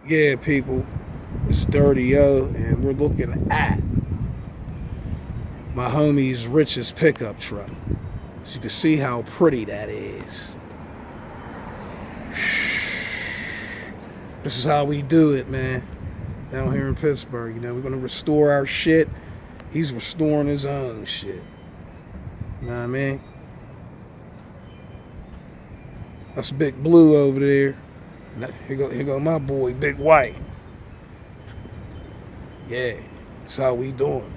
Yeah, people, it's Dirty O, and we're looking at my homie's richest pickup truck. So you can see how pretty that is. This is how we do it, man. Down here in Pittsburgh, you know, we're gonna restore our shit. He's restoring his own shit. You know what I mean? That's Big Blue over there. Here go my boy, Big White. Yeah, that's how we doing.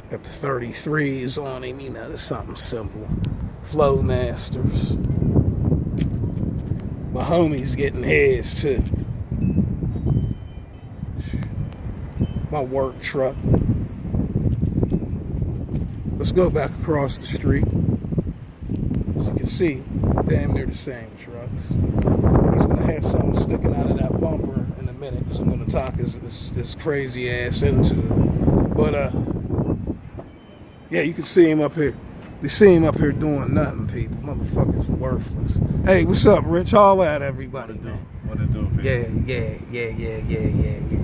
Got the 33s on him, you know, that's something simple. Flow Masters. My homie's getting his too. My work truck. Let's go back across the street. As you can see, damn near the same trucks. He's gonna have something sticking out of that bumper in a minute because I'm gonna talk his crazy ass into it. But yeah, you can see him up here. You see him up here doing nothing, people. Motherfucker's worthless. Hey, what's up, Rich? Holla at everybody, man. What it do, man? Yeah.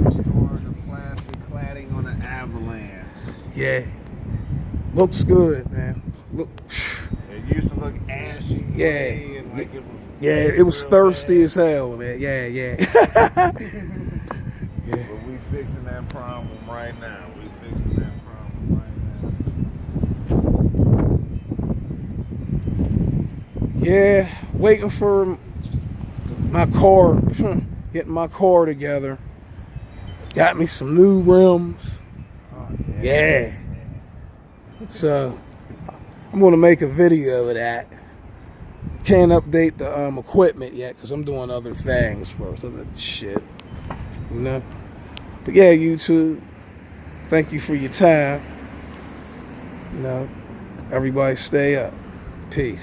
Restoring the plastic cladding on an avalanche. Yeah. Looks good, man. Look. It used to look ashy. Yeah. And like it was thirsty as hell, man. Yeah. Yeah. But we fixing that problem right now. Yeah, waiting for my car, getting my car together. Got me some new rims. Oh, yeah. So, I'm going to make a video of that. Can't update the equipment yet because I'm doing other things first, other shit, you know. But yeah, YouTube, thank you for your time. You know, everybody stay up. Peace.